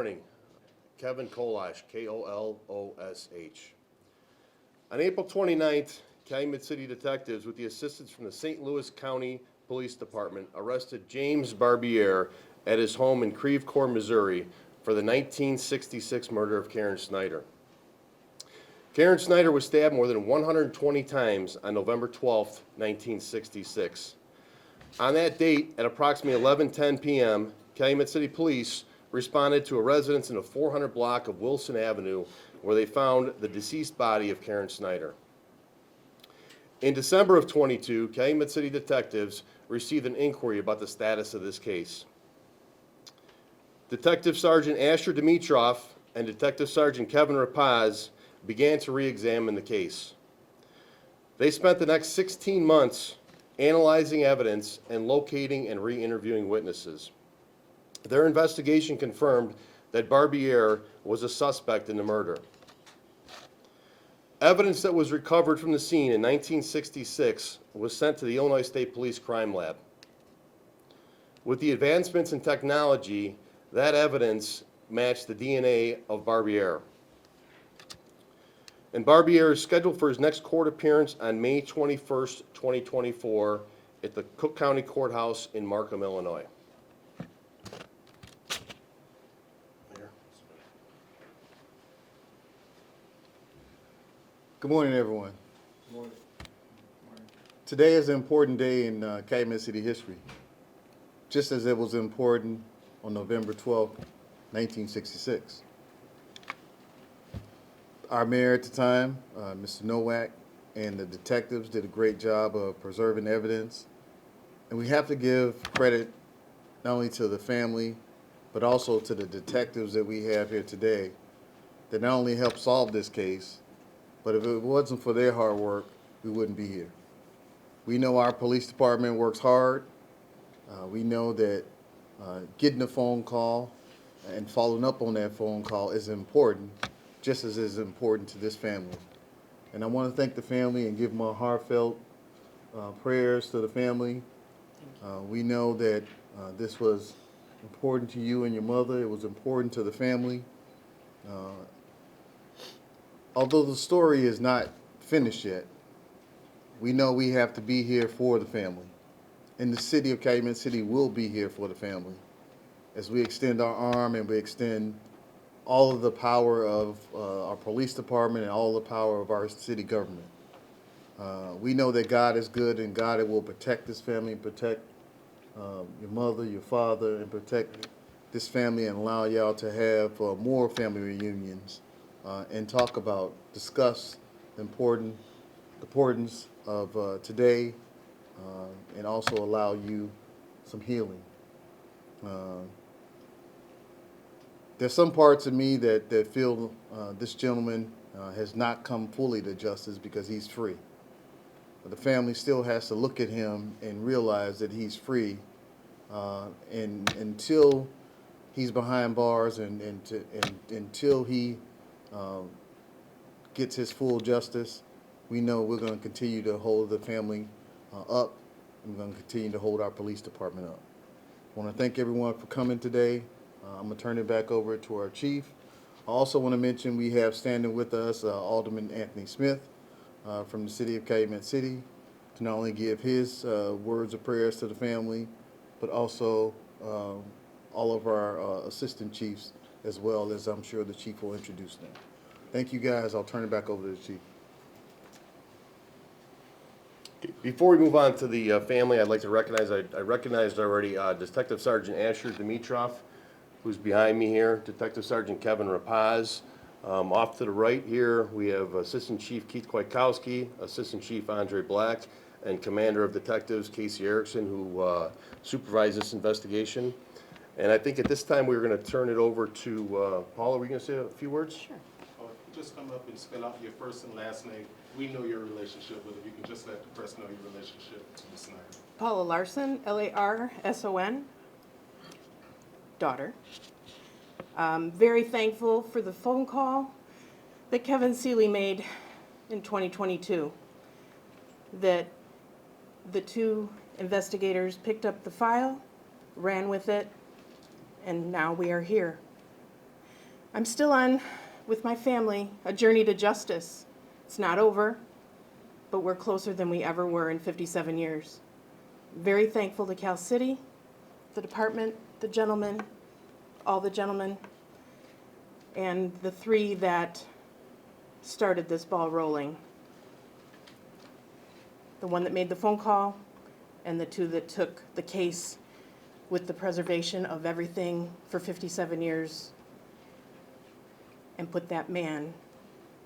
morning. Kevin Kolosh, K-O-L-O-S-H. On April 29th, Calumet City detectives, with the assistance from the St. Louis County Police Department, arrested James Barbier at his home in Creve Coeur, Missouri, for the 1966 murder of Karen Snyder. Karen Snyder was stabbed more than 120 times on November 12, 1966. On that date, at approximately 11:10 p.m., Calumet City Police responded to a residence in a 400 block of Wilson Avenue where they found the deceased body of Karen Snyder. In December of 22, Calumet City detectives received an inquiry about the status of this case. Detective Sergeant Asher Dimitrov and Detective Sergeant Kevin Rapaz began to re-examine the case. They spent the next 16 months analyzing evidence and locating and re-interviewing witnesses. Their investigation confirmed that Barbier was a suspect in the murder. Evidence that was recovered from the scene in 1966 was sent to the Illinois State Police Crime Lab. With the advancements in technology, that evidence matched the DNA of Barbier. And Barbier is scheduled for his next court appearance on May 21st, 2024 at the Cook County Courthouse in Markham, Illinois. Good morning, everyone. Good morning. Today is an important day in Calumet City history, just as it was important on November 12, 1966. Our mayor at the time, Mr. Nowak, and the detectives did a great job of preserving evidence. And we have to give credit not only to the family, but also to the detectives that we have here today that not only helped solve this case, but if it wasn't for their hard work, we wouldn't be here. We know our police department works hard. We know that getting a phone call and following up on that phone call is important, just as it is important to this family. And I want to thank the family and give my heartfelt prayers to the family. We know that this was important to you and your mother. It was important to the family. Although the story is not finished yet, we know we have to be here for the family. And the city of Calumet City will be here for the family as we extend our arm and we extend all of the power of our police department and all the power of our city government. We know that God is good and God will protect this family and protect your mother, your father, and protect this family and allow y'all to have more family reunions and discuss the importance of today and also allow you some healing. There's some parts of me that feel this gentleman has not come fully to justice because he's free. But the family still has to look at him and realize that he's free. And until he's behind bars and until he gets his full justice, we know we're going to continue to hold the family up. And we're going to continue to hold our police department up. I want to thank everyone for coming today. I'm going to turn it back over to our chief. I also want to mention we have standing with us Alderman Anthony Smith from the city of Calumet City to not only give his words of prayers to the family, but also all of our assistant chiefs, as well as I'm sure the chief will introduce them. Thank you, guys. I'll turn it back over to the chief. Before we move on to the family, I'd like to recognize, I recognized already Detective Sergeant Asher Dimitrov, who's behind me here, Detective Sergeant Kevin Rapaz. Off to the right here, we have Assistant Chief Keith Kwiatkowski, Assistant Chief Andre Black, and Commander of Detectives Casey Erickson, who supervised this investigation. And I think at this time we're going to turn it over to Paula. Were you going to say a few words? Sure. Just come up and spell out your first and last name. We know your relationship, but if you can just let the press know your relationship to Ms. Snyder. Paula Larson, Larson, daughter. Very thankful for the phone call that Kevin Seeley made in 2022. That the two investigators picked up the file, ran with it, and now we are here. I'm still on, with my family, a journey to justice. It's not over, but we're closer than we ever were in 57 years. Very thankful to Cal City, the department, the gentlemen, all the gentlemen, and the three that started this ball rolling. The one that made the phone call, and the two that took the case with the preservation of everything for 57 years and put that man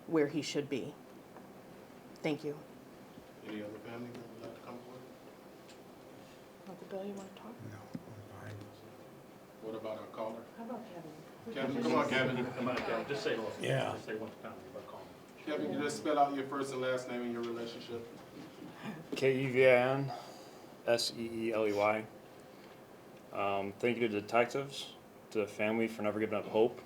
where he should be. Thank you. Any other family that would like to come forward? Uncle Bill, you want to talk? What about our caller? How about Kevin? Kevin, come on, Kevin. Come on, Kevin, just say hello. Yeah. Just say one family, but call me. Kevin, you just spell out your first and last name and your relationship. Kevinseeley. Thank you to the detectives, to the family for never giving up hope.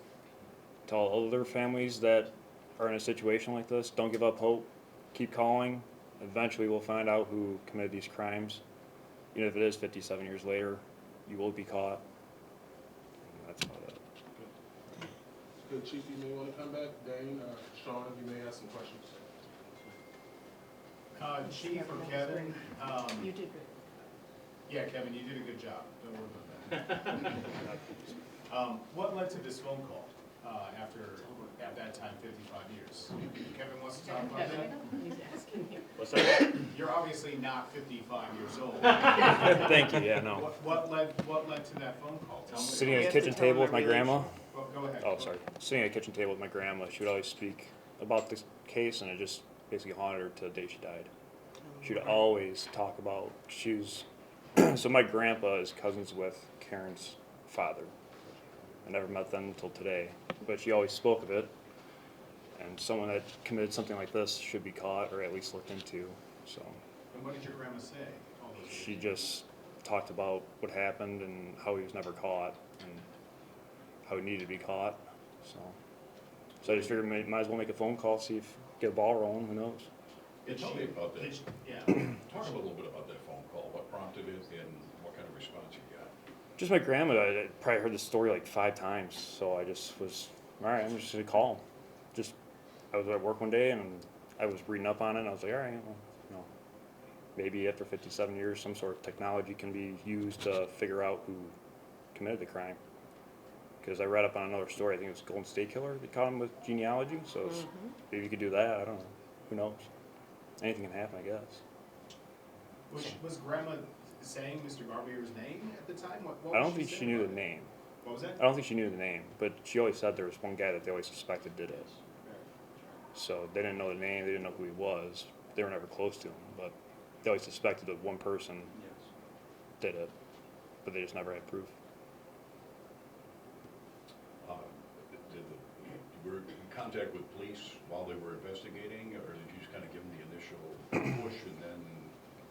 To all other families that are in a situation like this, don't give up hope. Keep calling. Eventually we'll find out who committed these crimes. Even if it is 57 years later, you will be caught. And that's about it. Good, Chief, you may want to come back. Dane, Sean, you may have some questions. Chief or Kevin, You did good. yeah, Kevin, you did a good job. Don't worry about that. What led to this phone call after, at that time, 55 years? Kevin wants to talk about that? He's asking you. What's that? You're obviously not 55 years old. Thank you, yeah, no. What led to that phone call? Tell me. Sitting at He the has to kitchen tell table my with my grandma. Well, go ahead. Oh, sorry. Sitting at the kitchen table with my grandma, she would always speak about this case, and it just basically haunted her till the day she died. She would always talk about, so my grandpa is cousins with Karen's father. I never met them until today, but she always spoke of it. And someone that committed something like this should be caught or at least looked into, so. And what did your grandma say? All those She years? just talked about what happened and how he was never caught and how he needed to be caught, so. So I just figured might as well make a phone call, see if, get a ball rolling, who knows? Tell me about that. Yeah. Talk a little bit about that phone call, what prompted it and what kind of response you got. Just my grandma, I probably heard the story like 5 times, so I just was, all right, I'm just gonna call him. Just, I was at work one day and I was reading up on it, and I was like, all right, well, you know, maybe after 57 years, some sort of technology can be used to figure out who committed the crime. Because I read up on another story, I think it was Golden State Killer, they caught him with genealogy, so it's, maybe you could do that, I don't know, who knows? Anything can happen, I guess. Was grandma saying Mr. Barbier's name at the time? What I don't was think she saying knew about the it? name. What was that? I don't think she knew the name, but she always said there was one guy that they always suspected did it. So they didn't know the name, they didn't know who he was. They were never close to him, but they always suspected that one person did it, but they just never had proof. You were in contact with police while they were investigating, or did you just kind of give them the initial push and then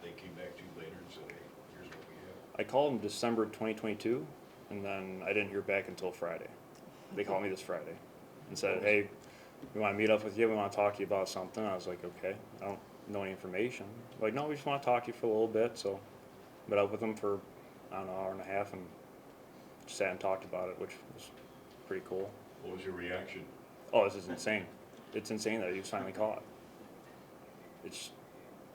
they came back to you later and said, hey, here's what we have? I called in December 2022, and then I didn't hear back until Friday. They called me this Friday and said, hey, we want to meet up with you, we want to talk to you about something. I was like, okay, I don't know any information. Like, no, we just want to talk to you for a little bit, so met up with them for, I don't know, an hour and a half and sat and talked about it, which was pretty cool. What was your reaction? Oh, this is insane. It's insane that he was finally caught. It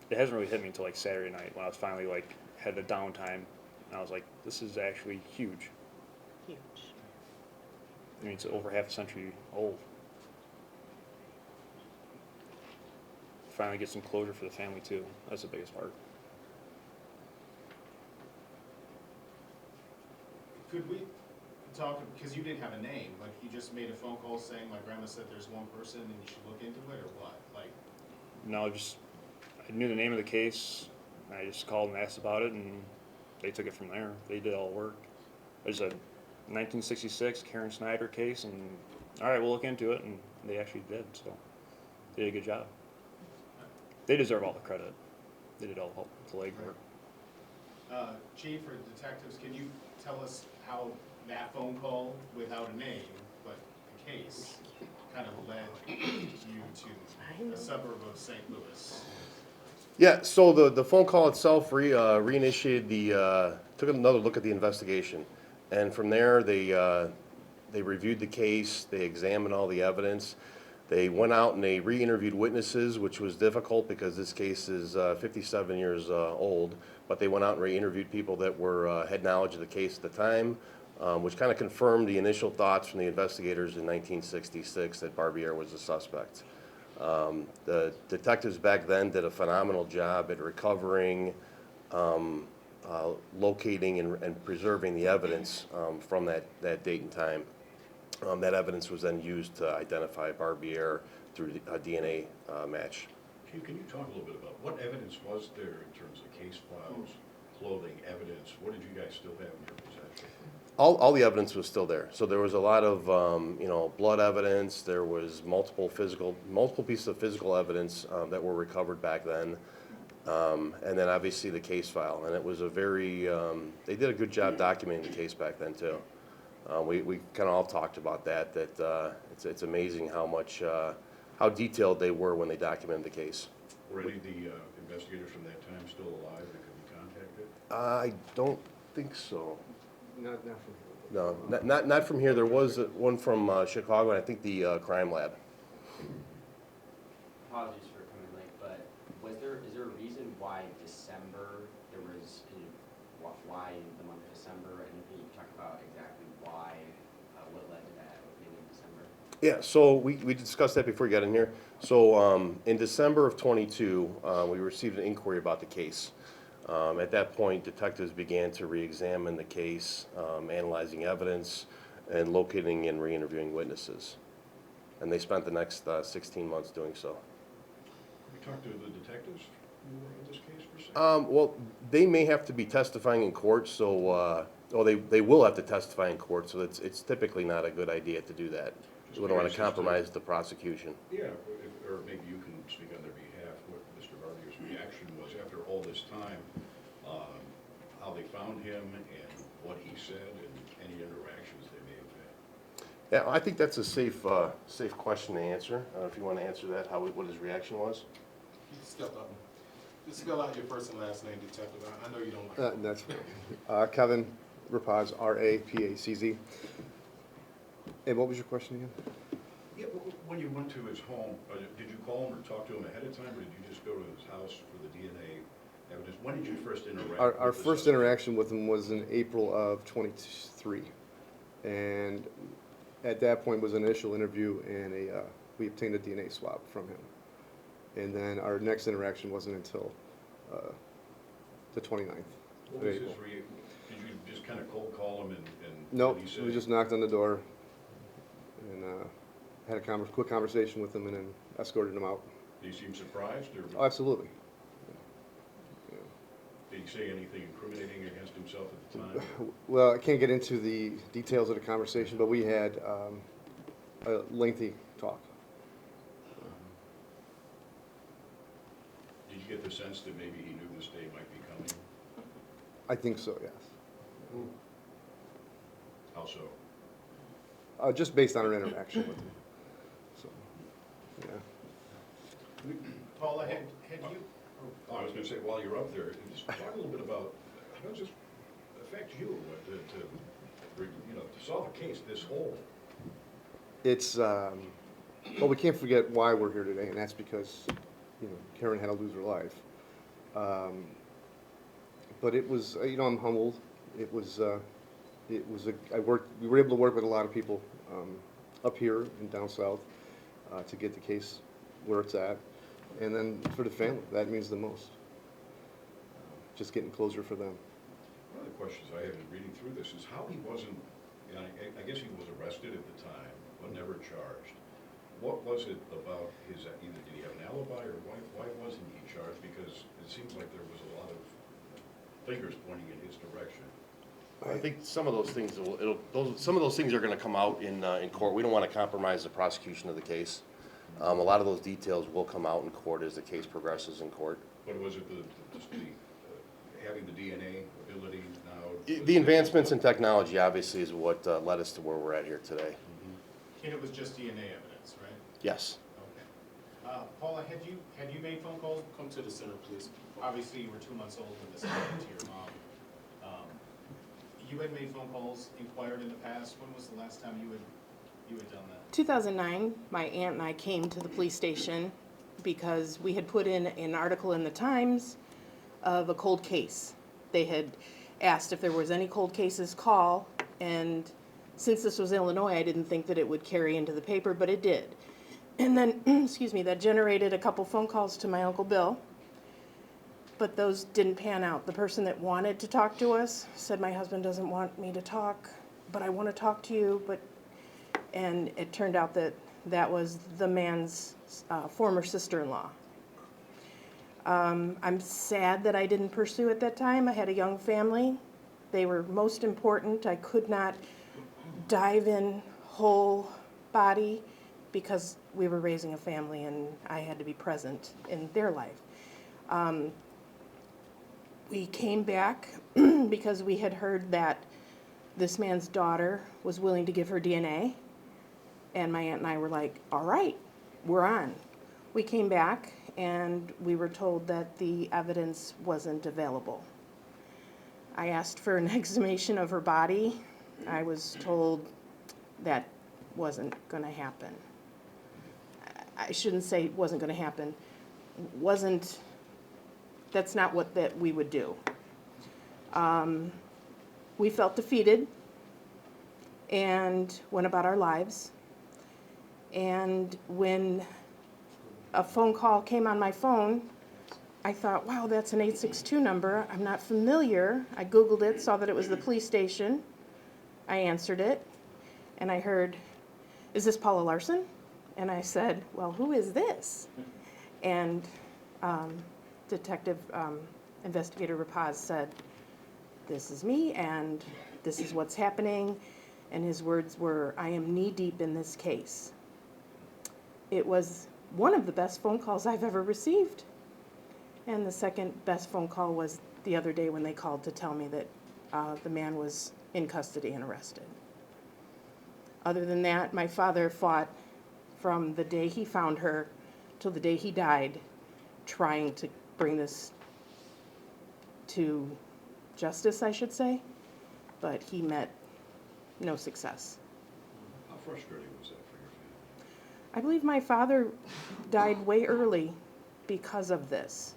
hasn't really hit me until like Saturday night when I was finally like had the downtime and I was like, this is actually huge. Huge. I mean, it's over half a century old. Finally get some closure for the family too. That's the biggest part. Could we talk, because you didn't have a name, like you just made a phone call saying my grandma said there's one person and you should look into it, or what? Like, No, just I knew the name of the case. And I just called and asked about it, and they took it from there. They did all the work. There's a 1966 Karen Snyder case, and all right, we'll look into it, and they actually did. So they did a good job. They deserve all the credit. They did all the legwork. Chief or detectives, can you tell us how that phone call without a name, but the case, kind of led you to a suburb of St. Louis? Yeah, so the phone call itself reinitiated took another look at the investigation. And from there, they They reviewed the case, they examined all the evidence. They went out and they re-interviewed witnesses, which was difficult because this case is 57 years old. But they went out and re-interviewed people that had knowledge of the case at the time, which kind of confirmed the initial thoughts from the investigators in 1966 that Barbier was a suspect. The detectives back then did a phenomenal job at recovering, locating and preserving the evidence from that date and time. That evidence was then used to identify Barbier through a DNA match. Chief, can you talk a little bit about what evidence was there in terms of case files, clothing, evidence? What did you guys still have in your possession? All the evidence was still there. So there was a lot of, blood evidence. There was multiple pieces of physical evidence that were recovered back then. And then obviously the case file. And it was they did a good job documenting the case back then too. We kind of all talked about that it's amazing how detailed they were when they documented the case. Were any of the investigators from that time still alive that could be contacted? I don't think so. Not from here. No, not from here. There was one from Chicago, and I think the crime lab. Apologies for coming late, but is there a reason why December, why the month of December, and can you talk about exactly why, what led to that opening in December? Yeah, so we discussed that before you got in here. So in December of '22, we received an inquiry about the case. At that point, detectives began to re-examine the case, analyzing evidence, and locating and re-interviewing witnesses. And they spent the next 16 months doing so. Have you talked to the detectives who were on this case per se? Well, they may have to be testifying in court, so they will have to testify in court, so it's typically not a good idea to do that. Just We don't want curious to as to- compromise the prosecution. Yeah, or maybe you can speak on their behalf, what Mr. Barbier's reaction was after all this time, how they found him and what he said and any interactions they may have had. Yeah, I think that's a safe question to answer. If you want to answer that, what his reaction was? Just spell out your first and last name, detective. I know you don't like. That's Kevin Rapaz, R-A-P-A-C-Z. And what was your question again? Yeah, when you went to his home, did you call him or talk to him ahead of time, or did you just go to his house for the DNA evidence? When did you first interact? Our with the first suspect? interaction with him was in April of '23. And at that point was an initial interview, and we obtained a DNA swab from him. And then our next interaction wasn't until the 29th What of was his April. Did you just kind of cold call him and Nope, what he said? we just knocked on the door and had a quick conversation with him and then escorted him out. Did he seem surprised, or Oh, absolutely. Yeah. did he say anything incriminating against himself at the time? Well, I can't get into the details of the conversation, but we had a lengthy talk. Did you get the sense that maybe he knew this day might be coming? I think so, yes. How so? Just based on our interaction with him. So, yeah. Paula, had you, Oh, I was gonna say, while you're up there, just talk a little bit about, how does this affect you, to solve a case this whole? It's, well, we can't forget why we're here today, and that's because, Karen had to lose her life. But it was, I'm humbled. We were able to work with a lot of people up here and down south to get the case where it's at. And then for the family, that means the most. Just getting closure for them. One of the questions I have in reading through this is how he wasn't, I guess he was arrested at the time, but never charged. What was it about either did he have an alibi or why wasn't he charged? Because it seems like there was a lot of fingers pointing in his direction. I think some of those things some of those things are going to come out in court. We don't want to compromise the prosecution of the case. A lot of those details will come out in court as the case progresses in court. But was it having the DNA ability now? The advancements in technology obviously is what led us to where we're at here today. and it was just DNA evidence, right? Yes. Okay. Paula, had you made phone calls? Come to the center, please. Obviously, you were 2 months old when this happened to your mom. you had made phone calls, inquired in the past. When was the last time you had done that? 2009, my aunt and I came to the police station because we had put in an article in the Times of a cold case. They had asked if there was any cold cases, call, and since this was Illinois, I didn't think that it would carry into the paper, but it did. And then, excuse me, that generated a couple phone calls to my Uncle Bill, but those didn't pan out. The person that wanted to talk to us said, my husband doesn't want me to talk, but I want to talk to you, and it turned out that that was the man's former sister-in-law. I'm sad that I didn't pursue at that time. I had a young family. They were most important. I could not dive in whole body because we were raising a family and I had to be present in their life. We came back because we had heard that this man's daughter was willing to give her DNA. And my aunt and I were like, all right, we're on. We came back and we were told that the evidence wasn't available. I asked for an exhumation of her body. I was told that wasn't going to happen. I shouldn't say wasn't going to happen. That's not what that we would do. We felt defeated and went about our lives. And when a phone call came on my phone, I thought, wow, that's an 862 number. I'm not familiar. I Googled it, saw that it was the police station. I answered it, and I heard, is this Paula Larson? And I said, well, who is this? And Investigator Rapaz said, this is me, and this is what's happening. And his words were, I am knee-deep in this case. It was one of the best phone calls I've ever received. And the second best phone call was the other day when they called to tell me that the man was in custody and arrested. Other than that, my father fought from the day he found her till the day he died, trying to bring this to justice, I should say, but he met no success. How frustrating was that for your family? I believe my father died way early because of this,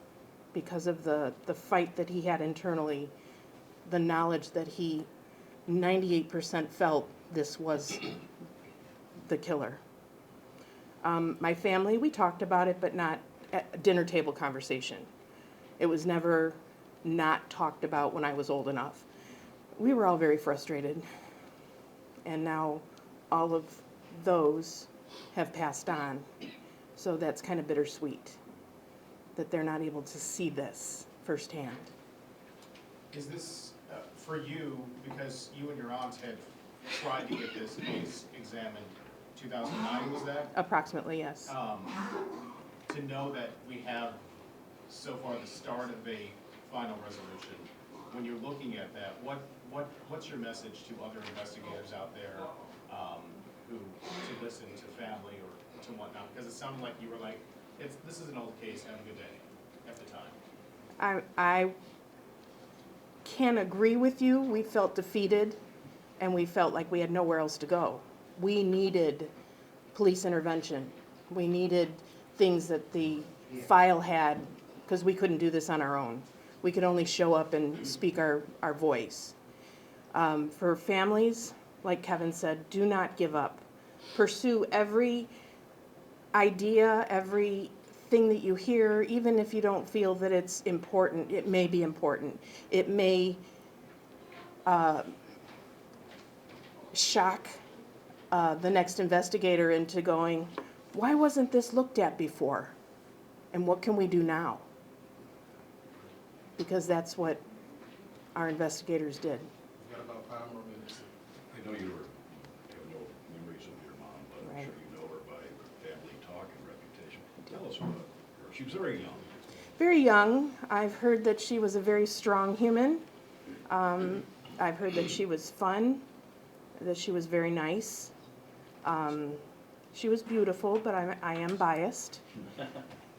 because of the fight that he had internally, the knowledge that he 98% felt this was the killer. My family, we talked about it, but not at a dinner table conversation. It was never not talked about when I was old enough. We were all very frustrated. And now all of those have passed on. So that's kind of bittersweet that they're not able to see this firsthand. Is this, for you, because you and your aunt had tried to get this case examined, 2009 was that? Approximately, yes. To know that we have so far the start of a final resolution, when you're looking at that, what's your message to other investigators out there who to listen to family or to whatnot? Because it sounded like you were like, this is an old case, have a good day at the time. I can agree with you. We felt defeated and we felt like we had nowhere else to go. We needed police intervention. We needed things that the file had, because we couldn't do this on our own. We could only show up and speak our voice. For families, like Kevin said, do not give up. Pursue every idea, everything that you hear, even if you don't feel that it's important. It may be important. It may shock the next investigator into going, why wasn't this looked at before? And what can we do now? Because that's what our investigators did. We've got about 5 more minutes. I know you have no memories of your mom, but I'm sure you know her by family talk and reputation. Tell us about her. She was very young. Very young. I've heard that she was a very strong human. I've heard that she was fun, that she was very nice. She was beautiful, but I am biased.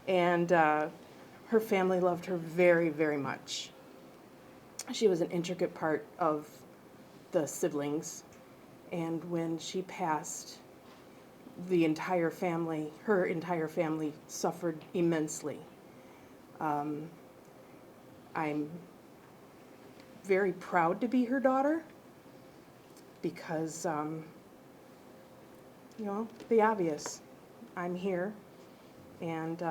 And her family loved her very, very much. She was an intricate part of the siblings. And when she passed, the entire family, her entire family suffered immensely. I'm very proud to be her daughter because, you know, the obvious. I'm here, and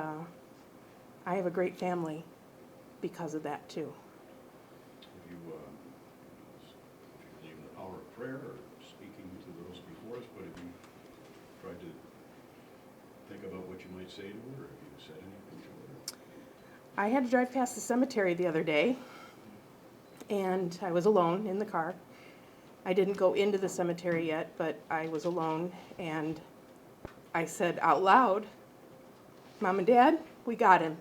I have a great family because of that, too. If you believe in the power of prayer or speaking to those before us, but have you tried to think about what you might say to her, or have you said anything to her? I had to drive past the cemetery the other day, and I was alone in the car. I didn't go into the cemetery yet, but I was alone, and I said out loud, "Mom and Dad, we got him."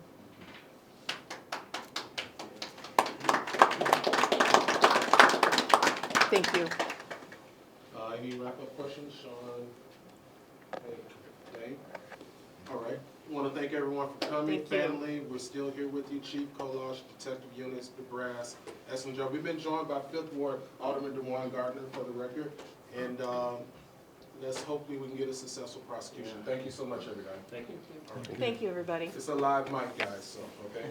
Thank you. Any wrap-up questions, Sean? Dave? All right. I want to thank everyone for coming. Thank you. Family, we're still here with you. Chief Kolash, Detective Eunice DeBrass, Essinger. We've been joined by 5th Ward Alderman DeJuan Gardner for the record. And let's hopefully we can get a successful prosecution. Thank you so much, everybody. Thank you. Thank you, everybody. It's a live mic, guys, so, okay?